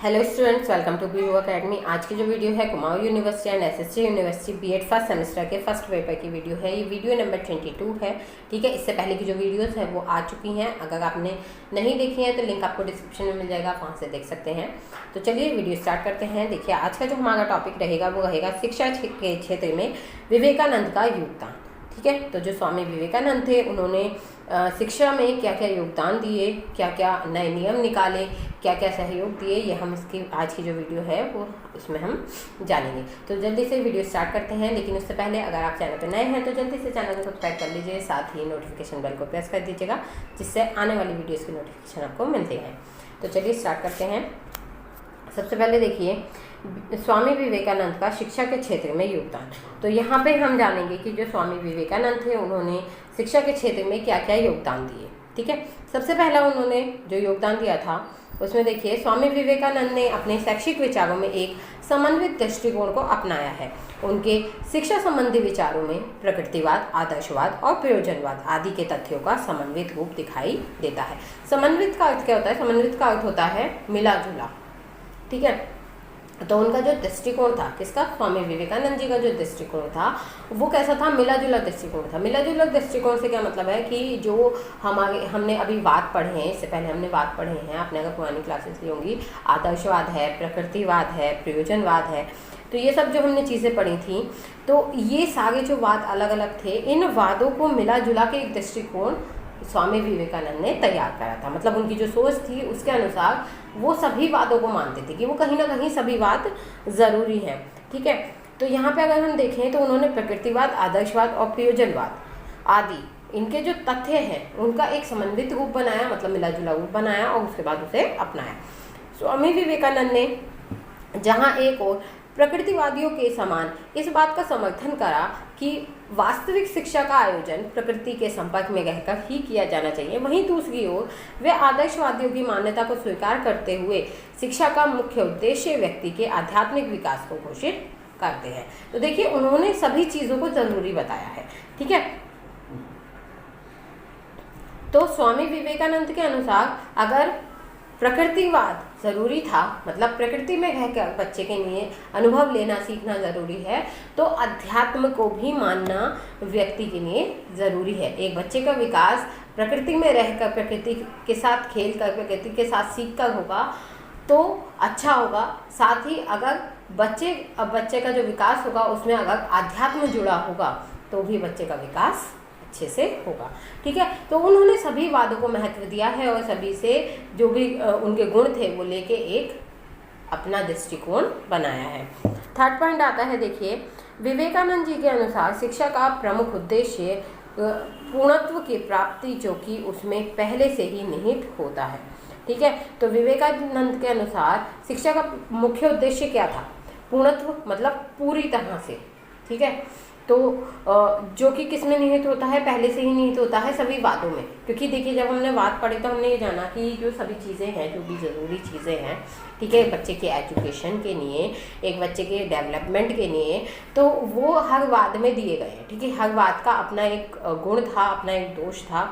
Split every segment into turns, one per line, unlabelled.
Hello students, welcome to BU academy. आज की जो वीडियो है Kumaon university and SSC university BEd first semester के फर्स्ट पेपर की वीडियो है। ये वीडियो नंबर 22 है। ठीक है, इससे पहले की जो वीडियोस है वो आ चुकी हैं। अगर आपने नहीं देखी है तो लिंक आपको डिस्क्रिप्शन में मिल जाएगा, आप वहाँ से देख सकते हैं। तो चलिए वीडियो स्टार्ट करते हैं। देखिए, आज का जो हमारा टॉपिक रहेगा वो रहेगा शिक्षा के क्षेत्र में विवेकानंद का योगदान। ठीक है, तो जो स्वामी विवेकानंद थे उन्होंने शिक्षा में क्या क्या योगदान दिए, क्या क्या नए नियम निकाले, क्या क्या सहयोग दिए, ये हम इसकी आज की जो वीडियो है वो उसमें हम जानेंगे। तो जल्दी से वीडियो स्टार्ट करते हैं, लेकिन उससे पहले अगर आप चैनल पर नए हैं तो जल्दी से चैनल को सब्सक्राइब कर लीजिए, साथ ही नोटिफिकेशन बेल को प्रेस कर दीजिएगा, जिससे आने वाली वीडियोज़ की नोटिफिकेशन आपको मिलते हैं। तो चलिए स्टार्ट करते हैं। सबसे पहले देखिए, स्वामी विवेकानंद का शिक्षा के क्षेत्र में योगदान। तो यहाँ पे हम जानेंगे कि जो स्वामी विवेकानंद थे उन्होंने शिक्षा के क्षेत्र में क्या क्या योगदान दिए। ठीक है, सबसे पहला उन्होंने जो योगदान दिया था उसमें देखिए, स्वामी विवेकानंद ने अपने शैक्षिक विचारों में एक समन्वित दृष्टिकोण को अपनाया है। उनके शिक्षा संबंधी विचारों में प्रकृतिवाद, आदर्शवाद और प्रयोजनवाद आदि के तथ्यों का समन्वित रूप दिखाई देता है। समन्वित का अर्थ क्या होता है? समन्वित का अर्थ होता है मिला जुला। ठीक है, तो उनका जो दृष्टिकोण था, किसका? स्वामी विवेकानंद जी का जो दृष्टिकोण था वो कैसा था? मिला जुला दृष्टिकोण था। मिला जुला दृष्टिकोण से क्या मतलब है कि जो हमने अभी वाद पढ़े हैं, इससे पहले हमने वाद पढ़े हैं, आपने अगर पुरानी क्लासेस ली होंगी, आदर्शवाद है, प्रकृतिवाद है, प्रयोजनवाद है, तो ये सब जो हमने चीज़ें पढ़ी थी, तो ये सारे जो वाद अलग अलग थे, इन वादों को मिला जुला के एक दृष्टिकोण स्वामी विवेकानंद ने तैयार करा था। मतलब उनकी जो सोच थी उसके अनुसार वो सभी वादों को मानते थे कि वो कहीं ना कहीं सभी वाद ज़रूरी हैं। ठीक है, तो यहाँ पे अगर हम देखें तो उन्होंने प्रकृतिवाद, आदर्शवाद और प्रयोजनवाद आदि इनके जो तथ्य हैं उनका एक समन्वित रूप बनाया, मतलब मिला जुला रूप बनाया और उसके बाद उसे अपनाया। स्वामी विवेकानंद ने जहाँ एक और प्रकृतिवादियों के समान इस बात का समर्थन करा कि वास्तविक शिक्षा का आयोजन प्रकृति के संपर्क में रहकर ही किया जाना चाहिए, वहीं दूसरी ओर वे आदर्शवादियों की मान्यता को स्वीकार करते हुए शिक्षा का मुख्य उद्देश्य व्यक्ति के आध्यात्मिक विकास को घोषित करते हैं। तो देखिए, उन्होंने सभी चीज़ों को जरूरी बताया है। ठीक है, तो स्वामी विवेकानंद के अनुसार अगर प्रकृतिवाद जरूरी था, मतलब प्रकृति में रहकर बच्चे के लिए अनुभव लेना सीखना जरूरी है, तो अध्यात्म को भी मानना व्यक्ति के लिए जरूरी है। एक बच्चे का विकास प्रकृति में रहकर, प्रकृति के साथ खेलकर, प्रकृति के साथ सीखकर होगा तो अच्छा होगा। साथ ही अगर बच्चे का जो विकास होगा उसमें अगर अध्यात्म जुड़ा होगा तो भी बच्चे का विकास अच्छे से होगा। ठीक है, तो उन्होंने सभी वादों को महत्व दिया है और सभी से जो भी उनके गुण थे वो लेके एक अपना दृष्टिकोण बनाया है। थर्ड पॉइंट आता है, देखिए, विवेकानंद जी के अनुसार शिक्षा का प्रमुख उद्देश्य पूर्णत्व की प्राप्ति, जो कि उसमें पहले से ही निहित होता है। ठीक है, तो विवेकानंद के अनुसार शिक्षा का मुख्य उद्देश्य क्या था? पूर्णत्व, मतलब पूरी तरह से। ठीक है, तो जो कि किस में निहित होता है? पहले से ही निहित होता है सभी वादों में। क्योंकि देखिए, जब हमने वाद पढ़े तो हमने ये जाना कि जो सभी चीज़ें हैं, जो भी ज़रूरी चीज़ें हैं, ठीक है, बच्चे के एजुकेशन के लिए, एक बच्चे के डेवलपमेंट के लिए, तो वो हर वाद में दिए गए हैं। ठीक है, हर वाद का अपना एक गुण था, अपना एक दोष था।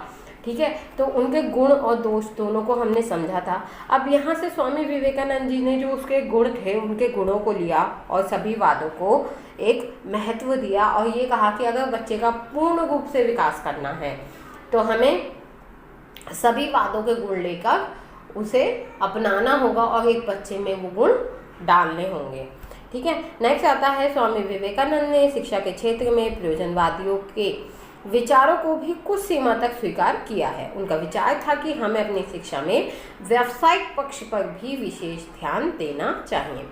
ठीक है, तो उनके गुण और दोष दोनों को हमने समझा था। अब यहाँ से स्वामी विवेकानंद जी ने जो उसके गुण थे उनके गुणों को लिया और सभी वादों को एक महत्व दिया और ये कहा कि अगर बच्चे का पूर्ण रूप से विकास करना है तो हमें सभी वादों के गुण लेकर उसे अपनाना होगा और एक बच्चे में वो गुण डालने होंगे। ठीक है, नेक्स्ट आता है, स्वामी विवेकानंद ने शिक्षा के क्षेत्र में प्रयोजनवादियों के विचारों को भी कुछ सीमा तक स्वीकार किया है। उनका विचार था कि हमें अपनी शिक्षा में व्यावसायिक पक्ष पर भी विशेष ध्यान देना चाहिए।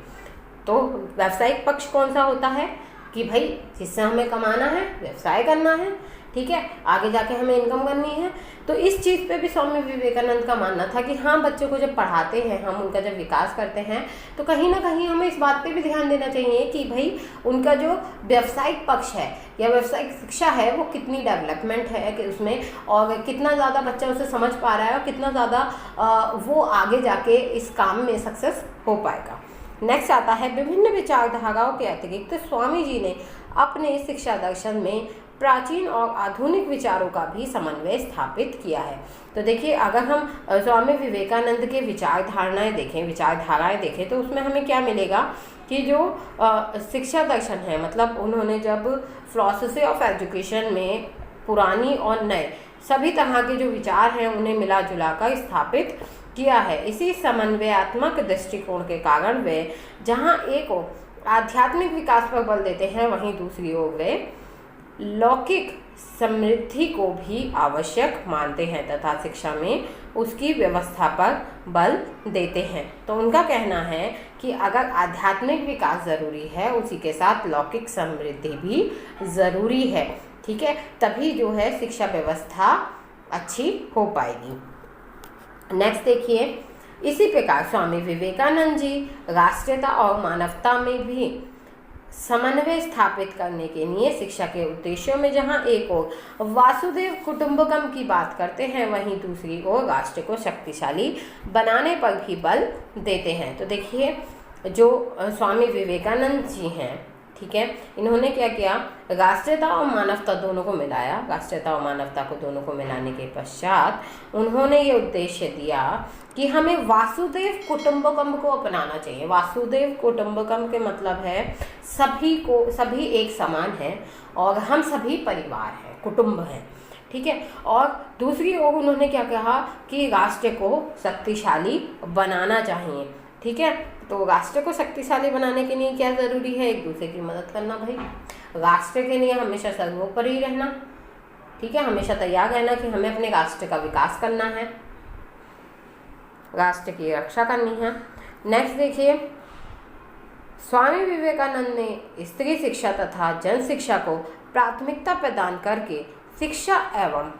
तो व्यावसायिक पक्ष कौन सा होता है? कि भाई जिससे हमें कमाना है, व्यवसाय करना है, ठीक है, आगे जाके हमें इनकम करनी है। तो इस चीज़ पे भी स्वामी विवेकानंद का मानना था कि हाँ, बच्चों को जब पढ़ाते हैं, हम उनका जब विकास करते हैं, तो कहीं ना कहीं हमें इस बात पे भी ध्यान देना चाहिए कि भाई उनका जो व्यावसायिक पक्ष है या व्यावसायिक शिक्षा है वो कितनी डेवलपमेंट है कि उसमें, और कितना ज़्यादा बच्चा उसे समझ पा रहा है और कितना ज़्यादा वो आगे जाके इस काम में सक्सेस हो पाएगा। नेक्स्ट आता है, विभिन्न विचारधाराओं के अतिरिक्त स्वामी जी ने अपने शिक्षा दर्शन में प्राचीन और आधुनिक विचारों का भी समन्वय स्थापित किया है। तो देखिए, अगर हम स्वामी विवेकानंद के विचारधाराएं देखें तो उसमें हमें क्या मिलेगा कि जो शिक्षा दर्शन है, मतलब उन्होंने जब फिलॉसफी ऑफ एजुकेशन में पुरानी और नए सभी तरह के जो विचार हैं उन्हें मिला जुला कर स्थापित किया है। इसी समन्वयात्मक दृष्टिकोण के कारण वे जहाँ एक ओर आध्यात्मिक विकास पर बल देते हैं, वहीं दूसरी ओर वे लौकिक समृद्धि को भी आवश्यक मानते हैं तथा शिक्षा में उसकी व्यवस्था पर बल देते हैं। तो उनका कहना है कि अगर आध्यात्मिक विकास ज़रूरी है, उसी के साथ लौकिक समृद्धि भी ज़रूरी है, ठीक है, तभी जो है शिक्षा व्यवस्था अच्छी हो पाएगी। नेक्स्ट देखिए, इसी प्रकार स्वामी विवेकानंद जी राष्ट्रीयता और मानवता में भी समन्वय स्थापित करने के लिए शिक्षा के उद्देश्यों में जहां एक ओर वासुदेव कुटुंबकम की बात करते हैं, वहीं दूसरी ओर राष्ट्र को शक्तिशाली बनाने पर भी बल देते हैं। तो देखिए, जो स्वामी विवेकानंद जी हैं, ठीक है, इन्होंने क्या किया, राष्ट्रीयता और मानवता दोनों को मिलाया। राष्ट्रीयता और मानवता को दोनों को मिलाने के पश्चात उन्होंने ये उद्देश्य दिया कि हमें वासुदेव कुटुंबकम को अपनाना चाहिए। वासुदेव कुटुंबकम के मतलब है सभी एक समान हैं और हम सभी परिवार हैं, कुटुंब हैं, ठीक है। और दूसरी ओर उन्होंने क्या कहा कि राष्ट्र को शक्तिशाली बनाना चाहिए, ठीक है। तो राष्ट्र को शक्तिशाली बनाने के लिए क्या ज़रूरी है, एक दूसरे की मदद करना। भाई, राष्ट्र के लिए हमेशा सर्वोपरि रहना, ठीक है, हमेशा तैयार रहना कि हमें अपने राष्ट्र का विकास करना है, राष्ट्र की रक्षा करनी है। नेक्स्ट देखिए, स्वामी विवेकानंद ने स्त्री शिक्षा तथा जन शिक्षा को प्राथमिकता प्रदान करके शिक्षा एवं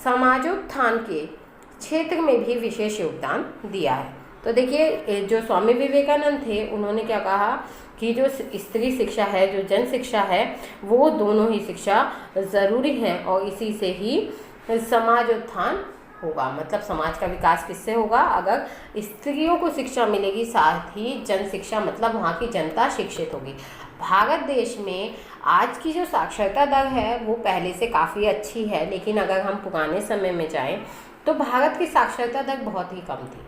समाजोत्थान के क्षेत्र में भी विशेष योगदान दिया है। तो देखिए, जो स्वामी विवेकानंद थे उन्होंने क्या कहा कि जो स्त्री शिक्षा है, जो जन शिक्षा है, वो दोनों ही शिक्षा ज़रूरी है और इसी से ही समाजोत्थान होगा। मतलब समाज का विकास किससे होगा, अगर स्त्रियों को शिक्षा मिलेगी, साथ ही जन शिक्षा मतलब वहाँ की जनता शिक्षित होगी। भारत देश में आज की जो साक्षरता दर है वो पहले से काफ़ी अच्छी है, लेकिन अगर हम पुराने समय में जाएं तो भारत की साक्षरता दर बहुत ही कम थी।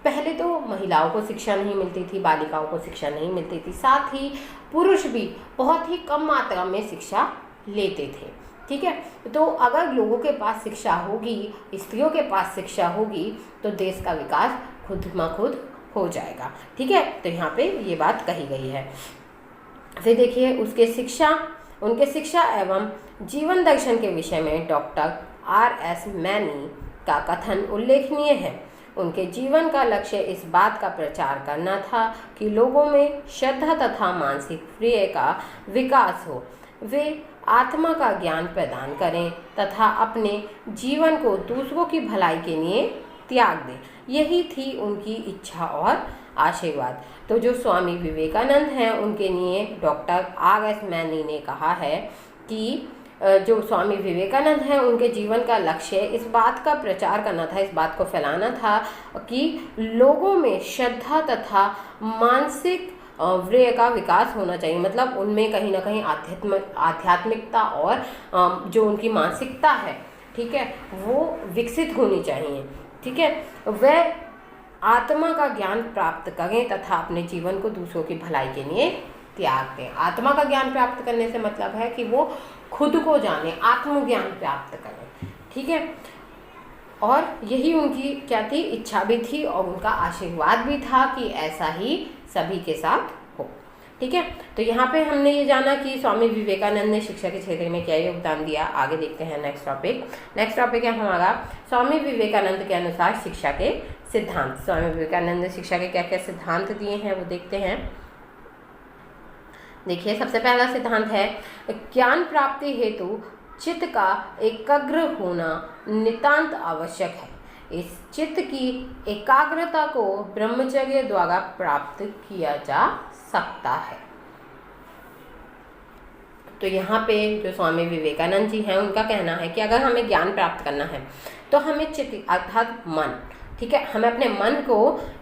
पहले तो महिलाओं को शिक्षा नहीं मिलती थी, बालिकाओं को शिक्षा नहीं मिलती थी, साथ ही पुरुष भी बहुत ही कम मात्रा में शिक्षा लेते थे, ठीक है। तो अगर लोगों के पास शिक्षा होगी, स्त्रियों के पास शिक्षा होगी, तो देश का विकास खुद ब खुद हो जाएगा, ठीक है। तो यहाँ पे ये बात कही गई है। फिर देखिए, उनके शिक्षा एवं जीवन दर्शन के विषय में डॉक्टर R.S. मैनी का कथन उल्लेखनीय है। उनके जीवन का लक्ष्य इस बात का प्रचार करना था कि लोगों में श्रद्धा तथा मानसिक प्रिय का विकास हो, वे आत्मा का ज्ञान प्रदान करें तथा अपने जीवन को दूसरों की भलाई के लिए त्याग दें। यही थी उनकी इच्छा और आशीर्वाद। तो जो स्वामी विवेकानंद हैं, उनके लिए डॉक्टर R.S. मैनी ने कहा है कि जो स्वामी विवेकानंद हैं, उनके जीवन का लक्ष्य इस बात का प्रचार करना था, इस बात को फैलाना था कि लोगों में श्रद्धा तथा मानसिक व्यय का विकास होना चाहिए। मतलब उनमें कहीं ना कहीं आध्यात्मिकता और जो उनकी मानसिकता है, ठीक है, वो विकसित होनी चाहिए, ठीक है। वह आत्मा का ज्ञान प्राप्त करें तथा अपने जीवन को दूसरों की भलाई के लिए त्याग दें। आत्मा का ज्ञान प्राप्त करने से मतलब है कि वो खुद को जाने, आत्मज्ञान प्राप्त करें, ठीक है। और यही उनकी क्या थी, इच्छा भी थी और उनका आशीर्वाद भी था कि ऐसा ही सभी के साथ हो, ठीक है। तो यहाँ पे हमने ये जाना कि स्वामी विवेकानंद ने शिक्षा के क्षेत्र में क्या योगदान दिया। आगे देखते हैं नेक्स्ट टॉपिक है हमारा स्वामी विवेकानंद के अनुसार शिक्षा के सिद्धांत। स्वामी विवेकानंद ने शिक्षा के क्या क्या सिद्धांत दिए हैं वो देखते हैं। देखिए, सबसे पहला सिद्धांत है ज्ञान प्राप्ति हेतु चित्त का एकाग्र होना नितांत आवश्यक है। इस चित्त की एकाग्रता को ब्रह्मचर्य द्वारा प्राप्त किया जा सकता है। तो यहाँ पे जो स्वामी विवेकानंद जी हैं, उनका कहना है कि अगर हमें ज्ञान प्राप्त करना है तो हमें चित्त अर्थात मन, ठीक है। हमें अपने मन को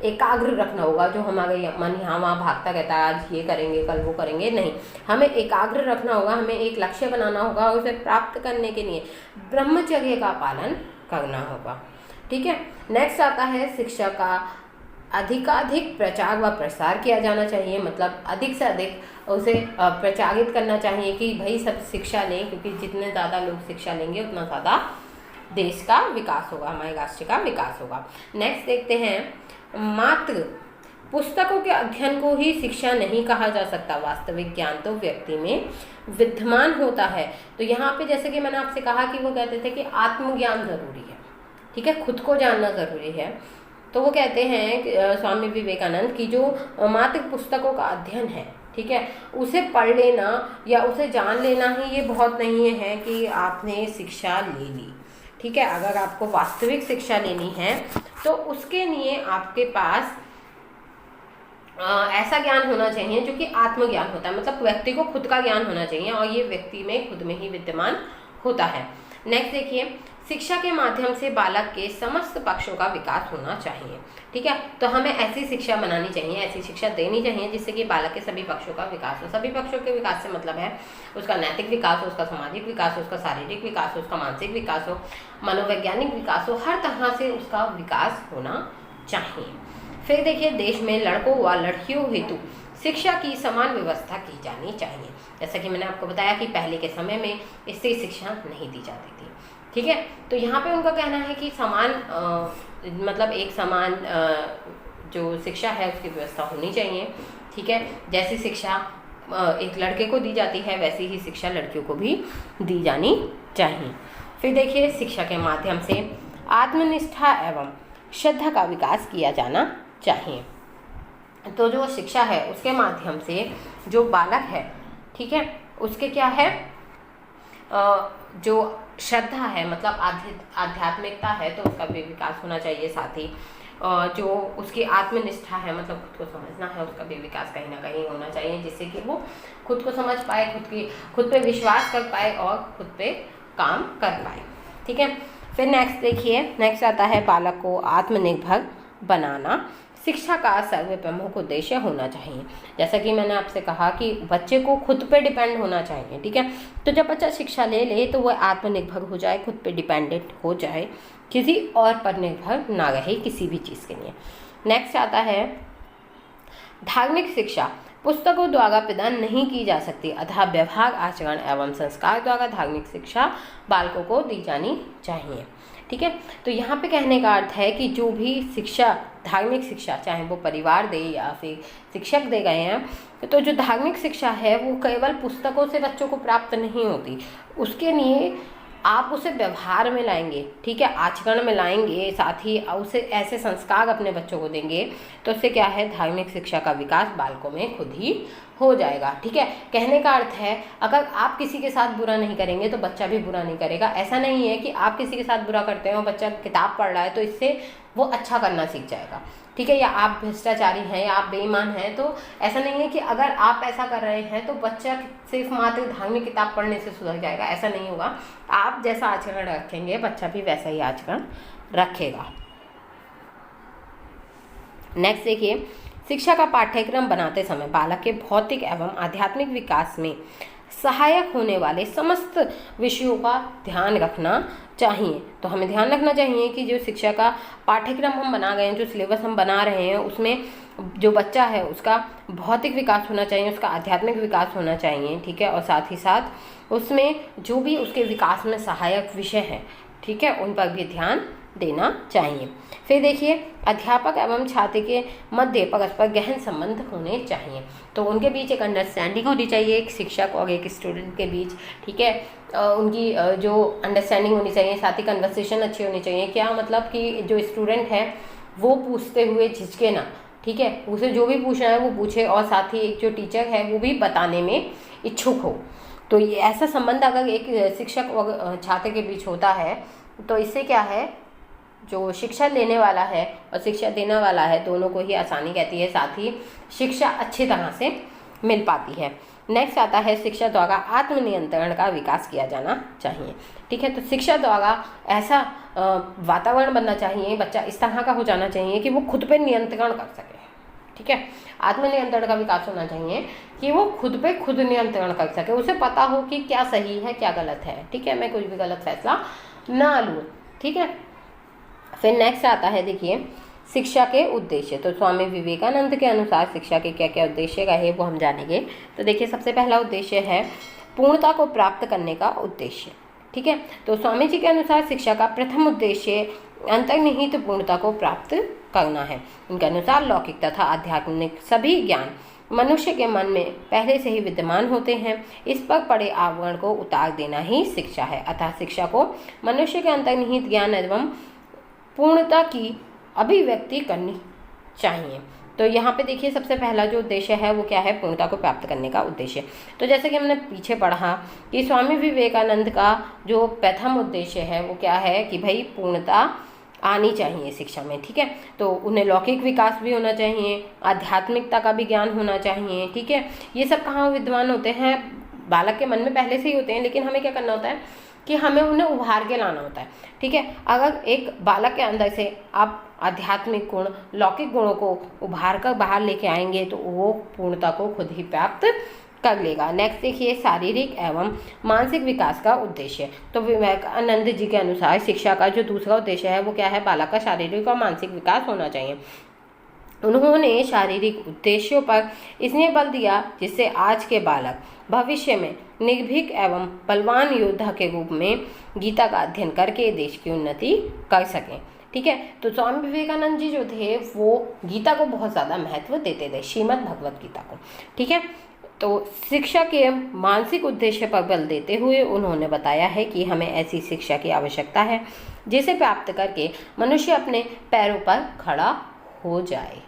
एकाग्र रखना होगा। जो हमारा मन यहाँ वहाँ भागता रहता है, आज ये करेंगे कल वो करेंगे, नहीं, हमें एकाग्र रखना होगा, हमें एक लक्ष्य बनाना होगा और उसे प्राप्त करने के लिए ब्रह्मचर्य का पालन करना होगा। ठीक है। नेक्स्ट आता है शिक्षा का अधिकाधिक प्रचार व प्रसार किया जाना चाहिए, मतलब अधिक से अधिक उसे प्रचारित करना चाहिए कि भाई सब शिक्षा लें, क्योंकि जितने ज़्यादा लोग शिक्षा लेंगे उतना ज़्यादा देश का विकास होगा, हमारे राष्ट्र का विकास होगा। नेक्स्ट देखते हैं, मात्र पुस्तकों के अध्ययन को ही शिक्षा नहीं कहा जा सकता, वास्तविक ज्ञान तो व्यक्ति में विद्यमान होता है। तो यहाँ पे जैसे कि मैंने आपसे कहा कि वो कहते थे कि आत्मज्ञान जरूरी है, ठीक है, खुद को जानना जरूरी है। तो वो कहते हैं स्वामी विवेकानंद की जो मात्र पुस्तकों का अध्ययन है, ठीक है, उसे पढ़ लेना या उसे जान लेना ही ये बहुत नहीं है कि आपने शिक्षा ले ली। ठीक है। अगर आपको वास्तविक शिक्षा लेनी है तो उसके लिए आपके पास ऐसा ज्ञान होना चाहिए जो कि आत्मज्ञान होता है, मतलब व्यक्ति को खुद का ज्ञान होना चाहिए और ये व्यक्ति में खुद में ही विद्यमान होता है। नेक्स्ट देखिए, शिक्षा के माध्यम से बालक के समस्त पक्षों का विकास होना चाहिए। ठीक है। तो हमें ऐसी शिक्षा बनानी चाहिए, ऐसी शिक्षा देनी चाहिए जिससे कि बालक के सभी पक्षों का विकास हो। सभी पक्षों के विकास से मतलब है उसका नैतिक विकास हो, उसका सामाजिक विकास हो, उसका शारीरिक विकास हो, उसका मानसिक विकास हो, मनोवैज्ञानिक विकास हो, हर तरह से उसका विकास होना चाहिए। फिर देखिए, देश में लड़कों व लड़कियों हेतु शिक्षा की समान व्यवस्था की जानी चाहिए। जैसा कि मैंने आपको बताया कि पहले के समय में स्त्री शिक्षा नहीं दी जाती थी। ठीक है। तो यहाँ पे उनका कहना है कि समान मतलब एक समान जो शिक्षा है उसकी व्यवस्था होनी चाहिए। ठीक है। जैसी शिक्षा एक लड़के को दी जाती है वैसी ही शिक्षा लड़कियों को भी दी जानी चाहिए। फिर देखिए, शिक्षा के माध्यम से आत्मनिष्ठा एवं श्रद्धा का विकास किया जाना चाहिए। तो जो शिक्षा है उसके माध्यम से जो बालक है, ठीक है, उसके क्या है जो श्रद्धा है, मतलब आध्यात्मिकता है, तो उसका भी विकास होना चाहिए। साथ ही जो उसकी आत्मनिष्ठा है, मतलब खुद को समझना है, उसका भी विकास कहीं ना कहीं होना चाहिए, जिससे कि वो खुद को समझ पाए, खुद पे विश्वास कर पाए और खुद पे काम कर पाए। ठीक है। फिर नेक्स्ट देखिए, नेक्स्ट आता है बालक को आत्मनिर्भर बनाना शिक्षा का सर्वप्रमुख उद्देश्य होना चाहिए। जैसा कि मैंने आपसे कहा कि बच्चे को खुद पे डिपेंड होना चाहिए। ठीक है। तो जब बच्चा शिक्षा ले ले तो वह आत्मनिर्भर हो जाए, खुद पे डिपेंडेंट हो जाए, किसी और पर निर्भर ना रहे किसी भी चीज़ के लिए। नेक्स्ट आता है धार्मिक शिक्षा पुस्तकों द्वारा प्रदान नहीं की जा सकती, अतः व्यवहार, आचरण एवं संस्कार द्वारा धार्मिक शिक्षा बालकों को दी जानी चाहिए। ठीक है। तो यहाँ पे कहने का अर्थ है कि जो भी शिक्षा, धार्मिक शिक्षा, चाहे वो परिवार दे या फिर शिक्षक दे गए हैं, तो जो धार्मिक शिक्षा है वो केवल पुस्तकों से बच्चों को प्राप्त नहीं होती, उसके लिए आप उसे व्यवहार में लाएंगे, ठीक है, आचरण में लाएंगे, साथ ही उसे ऐसे संस्कार अपने बच्चों को देंगे, तो उससे क्या है, धार्मिक शिक्षा का विकास बालकों में खुद ही हो जाएगा। ठीक है। कहने का अर्थ है, अगर आप किसी के साथ बुरा नहीं करेंगे तो बच्चा भी बुरा नहीं करेगा। ऐसा नहीं है कि आप किसी के साथ बुरा करते हो, बच्चा किताब पढ़ रहा है तो इससे वो अच्छा करना सीख जाएगा। ठीक है। या आप भ्रष्टाचारी हैं या आप बेईमान हैं, तो ऐसा नहीं है कि अगर आप ऐसा कर रहे हैं तो बच्चा सिर्फ मात्र धार्मिक किताब पढ़ने से सुधर जाएगा, ऐसा नहीं होगा। आप जैसा आचरण रखेंगे बच्चा भी वैसा ही आचरण रखेगा। नेक्स्ट देखिए, शिक्षा का पाठ्यक्रम बनाते समय बालक के भौतिक एवं आध्यात्मिक विकास में सहायक होने वाले समस्त विषयों का ध्यान रखना चाहिए। तो हमें ध्यान रखना चाहिए कि जो शिक्षा का पाठ्यक्रम हम बना गए हैं, जो सिलेबस हम बना रहे हैं, उसमें जो बच्चा है उसका भौतिक विकास होना चाहिए, उसका आध्यात्मिक विकास होना चाहिए। ठीक है। और साथ ही साथ उसमें जो भी उसके विकास में सहायक विषय हैं, ठीक है, उन पर भी ध्यान देना चाहिए। फिर देखिए, अध्यापक एवं छात्र के मध्य परस्पर गहन संबंध होने चाहिए। तो उनके बीच एक अंडरस्टैंडिंग होनी चाहिए, एक शिक्षक और एक स्टूडेंट के बीच। ठीक है। उनकी जो अंडरस्टैंडिंग होनी चाहिए, साथ ही कन्वर्सेशन अच्छी होनी चाहिए। क्या मतलब कि जो स्टूडेंट है वो पूछते हुए झिझके ना, ठीक है, उसे जो भी पूछना है वो पूछे, और साथ ही एक जो टीचर है वो भी बताने में इच्छुक हो। तो ये ऐसा संबंध अगर एक शिक्षक और छात्र के बीच होता है तो इससे क्या है, जो शिक्षा लेने वाला है और शिक्षा देने वाला है दोनों को ही आसानी रहती है, साथ ही शिक्षा अच्छी तरह से मिल पाती है। नेक्स्ट आता है शिक्षा द्वारा आत्मनियंत्रण का विकास किया जाना चाहिए। ठीक है, तो शिक्षा द्वारा ऐसा वातावरण बनना चाहिए, बच्चा इस तरह का हो जाना चाहिए कि वो खुद पे नियंत्रण कर सके। ठीक है, आत्मनियंत्रण का विकास होना चाहिए कि वो खुद पे खुद नियंत्रण कर सके, उसे पता हो कि क्या सही है क्या गलत है। ठीक है, मैं कुछ भी गलत फैसला ना लूँ। ठीक है, फिर नेक्स्ट आता है देखिए शिक्षा के उद्देश्य। तो स्वामी विवेकानंद के अनुसार शिक्षा के क्या क्या उद्देश्य रहे वो हम जानेंगे। तो देखिए सबसे पहला उद्देश्य है पूर्णता को प्राप्त करने का उद्देश्य। ठीक है, तो स्वामी जी के अनुसार शिक्षा का प्रथम उद्देश्य अंतर्निहित पूर्णता को प्राप्त करना है। उनके अनुसार लौकिक तथा आध्यात्मिक सभी ज्ञान मनुष्य के मन में पहले से ही विद्यमान होते हैं, इस पर पड़े आवरण को उतार देना ही शिक्षा है। अतः शिक्षा को मनुष्य के अंतर्निहित ज्ञान एवं पूर्णता की अभिव्यक्ति करनी चाहिए। तो यहाँ पे देखिए सबसे पहला जो उद्देश्य है वो क्या है, पूर्णता को प्राप्त करने का उद्देश्य। तो जैसे कि हमने पीछे पढ़ा कि स्वामी विवेकानंद का जो प्रथम उद्देश्य है वो क्या है कि भाई पूर्णता आनी चाहिए शिक्षा में। ठीक है, तो उन्हें लौकिक विकास भी होना चाहिए, आध्यात्मिकता का भी ज्ञान होना चाहिए। ठीक है, ये सब कहाँ विद्यमान होते हैं, बालक के मन में पहले से ही होते हैं, लेकिन हमें क्या करना होता है कि हमें उन्हें उभार के लाना होता है। ठीक है, अगर एक बालक के अंदर से आप आध्यात्मिक गुण लौकिक गुणों को उभार कर बाहर लेके आएंगे तो वो पूर्णता को खुद ही प्राप्त कर लेगा। नेक्स्ट देखिए शारीरिक एवं मानसिक विकास का उद्देश्य। तो विवेकानंद जी के अनुसार शिक्षा का जो दूसरा उद्देश्य है वो क्या है, बालक का शारीरिक और मानसिक विकास होना चाहिए। उन्होंने शारीरिक उद्देश्यों पर इसलिए बल दिया जिससे आज के बालक भविष्य में निर्भीक एवं बलवान योद्धा के रूप में गीता का अध्ययन करके देश की उन्नति कर सकें। ठीक है, तो स्वामी विवेकानंद जी जो थे वो गीता को बहुत ज़्यादा महत्व देते थे, श्रीमद् भगवत गीता को। ठीक है, तो शिक्षा के मानसिक उद्देश्य पर बल देते हुए उन्होंने बताया है कि हमें ऐसी शिक्षा की आवश्यकता है जिसे प्राप्त करके मनुष्य अपने पैरों पर खड़ा हो जाए।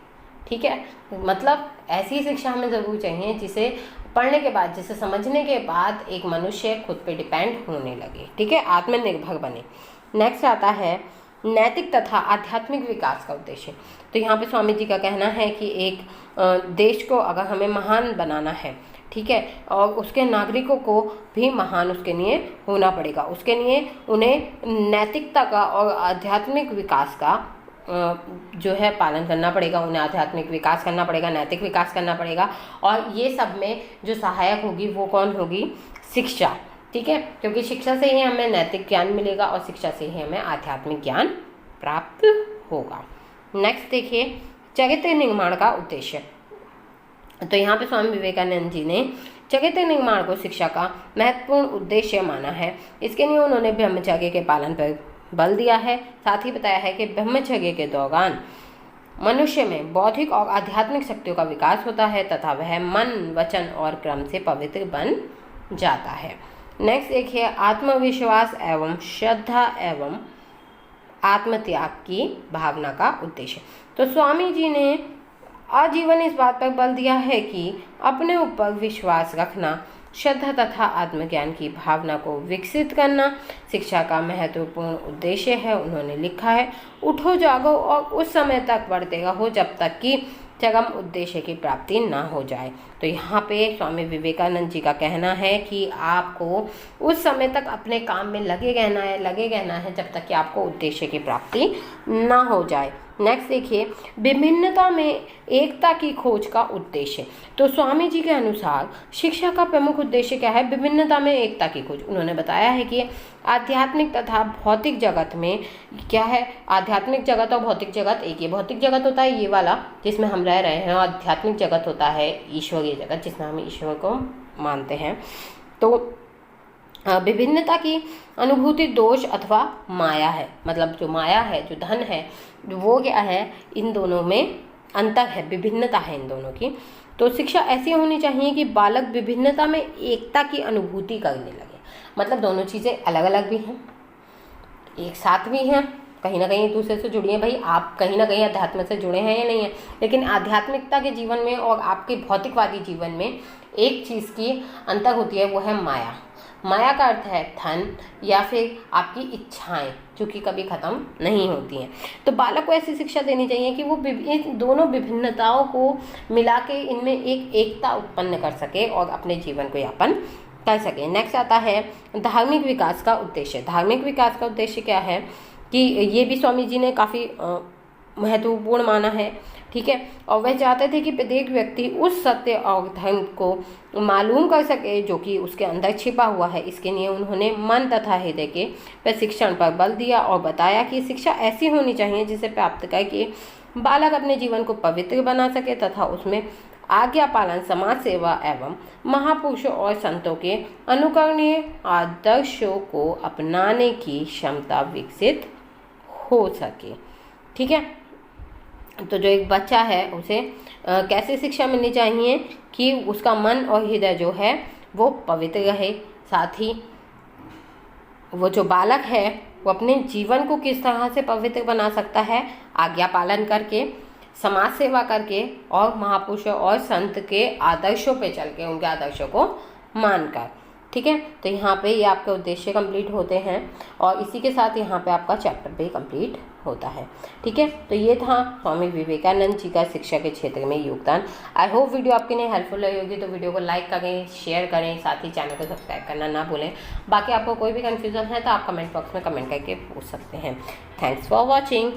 ठीक है, मतलब ऐसी शिक्षा हमें ज़रूर चाहिए जिसे पढ़ने के बाद, जिसे समझने के बाद एक मनुष्य खुद पे डिपेंड होने लगे। ठीक है, आत्मनिर्भर बने। नेक्स्ट आता है नैतिक तथा आध्यात्मिक विकास का उद्देश्य। तो यहाँ पे स्वामी जी का कहना है कि एक देश को अगर हमें महान बनाना है, ठीक है, और उसके नागरिकों को भी महान उसके लिए होना पड़ेगा, उसके लिए उन्हें नैतिकता का और आध्यात्मिक विकास का जो है पालन करना पड़ेगा, उन्हें आध्यात्मिक विकास करना पड़ेगा, नैतिक विकास करना पड़ेगा। और ये सब में जो सहायक होगी वो कौन होगी, शिक्षा। ठीक है, क्योंकि शिक्षा से ही हमें नैतिक ज्ञान मिलेगा और शिक्षा से ही हमें आध्यात्मिक ज्ञान प्राप्त होगा। नेक्स्ट देखिए चरित्र निर्माण का उद्देश्य। तो यहाँ पे स्वामी विवेकानंद जी ने चरित्र निर्माण को शिक्षा का महत्वपूर्ण उद्देश्य माना है। इसके लिए उन्होंने ब्रह्मचर्य के पालन पर बल दिया है। साथ ही बताया है कि ब्रह्मचर्य के दौरान मनुष्य में बौद्धिक और आध्यात्मिक शक्तियों का विकास होता है तथा वह मन, वचन और कर्म से पवित्र बन जाता है। नेक्स्ट देखिए आत्मविश्वास एवं श्रद्धा एवं आत्मत्याग की भावना का उद्देश्य। तो स्वामी जी ने आजीवन इस बात पर बल दिया है कि अपने ऊपर विश्वास रखना, श्रद्धा तथा आत्मज्ञान की भावना को विकसित करना शिक्षा का महत्वपूर्ण उद्देश्य है। उन्होंने लिखा है, उठो जागो और उस समय तक बढ़ते रहो जब तक कि चरम उद्देश्य की प्राप्ति ना हो जाए। तो यहाँ पे स्वामी विवेकानंद जी का कहना है कि आपको उस समय तक अपने काम में लगे रहना है जब तक कि आपको उद्देश्य की प्राप्ति ना हो जाए। नेक्स्ट देखिए विभिन्नता में एकता की खोज का उद्देश्य। तो स्वामी जी के अनुसार शिक्षा का प्रमुख उद्देश्य क्या है, विभिन्नता में एकता की खोज। उन्होंने बताया है कि आध्यात्मिक तथा भौतिक जगत में क्या है, आध्यात्मिक जगत और भौतिक जगत एक ही। भौतिक जगत होता है ये वाला जिसमें हम रह रहे हैं, और आध्यात्मिक जगत होता है ईश्वरीय जगत जिसमें हम ईश्वर को मानते हैं। तो विभिन्नता की अनुभूति दोष अथवा माया है, मतलब जो माया है, जो धन है, वो क्या है, इन दोनों में अंतर है, विभिन्नता है इन दोनों की। तो शिक्षा ऐसी होनी चाहिए कि बालक विभिन्नता में एकता की अनुभूति करने लगे। मतलब दोनों चीज़ें अलग अलग भी हैं, एक साथ भी हैं, कहीं ना कहीं एक दूसरे से जुड़ी हैं। भाई आप कहीं ना कहीं अध्यात्म से जुड़े हैं या नहीं है, लेकिन आध्यात्मिकता के जीवन में और आपके भौतिकवादी जीवन में एक चीज़ की अंतर होती है, वो है माया। माया का अर्थ है धन या फिर आपकी इच्छाएं, जो कि कभी ख़त्म नहीं होती हैं। तो बालक को ऐसी शिक्षा देनी चाहिए कि वो इन दोनों विभिन्नताओं को मिला के इनमें एक एकता उत्पन्न कर सके और अपने जीवन को यापन कर सके। नेक्स्ट आता है धार्मिक विकास का उद्देश्य। धार्मिक विकास का उद्देश्य क्या है कि ये भी स्वामी जी ने काफ़ी महत्वपूर्ण माना है, ठीक है। और वह चाहते थे कि प्रत्येक व्यक्ति उस सत्य और धर्म को मालूम कर सके जो कि उसके अंदर छिपा हुआ है। इसके लिए उन्होंने मन तथा हृदय के प्रशिक्षण पर बल दिया और बताया कि शिक्षा ऐसी होनी चाहिए जिसे प्राप्त करके बालक अपने जीवन को पवित्र बना सके तथा उसमें आज्ञा पालन, समाज सेवा एवं महापुरुषों और संतों के अनुकरणीय आदर्शों को अपनाने की क्षमता विकसित हो सके, ठीक है। तो जो एक बच्चा है उसे कैसे शिक्षा मिलनी चाहिए कि उसका मन और हृदय जो है वो पवित्र रहे, साथ ही वो जो बालक है वो अपने जीवन को किस तरह से पवित्र बना सकता है, आज्ञा पालन करके, समाज सेवा करके और महापुरुषों और संत के आदर्शों पे चल के, उनके आदर्शों को मानकर, ठीक है। तो यहाँ पे ये आपके उद्देश्य कंप्लीट होते हैं और इसी के साथ यहाँ पे आपका चैप्टर भी कंप्लीट होता है, ठीक है। तो ये था स्वामी विवेकानंद जी का शिक्षा के क्षेत्र में योगदान। आई होप वीडियो आपके लिए हेल्पफुल रही होगी। तो वीडियो को लाइक करें, शेयर करें, साथ ही चैनल को सब्सक्राइब करना ना भूलें। बाकी आपको कोई भी कन्फ्यूजन है तो आप कमेंट बॉक्स में कमेंट करके पूछ सकते हैं। Thanks for watching.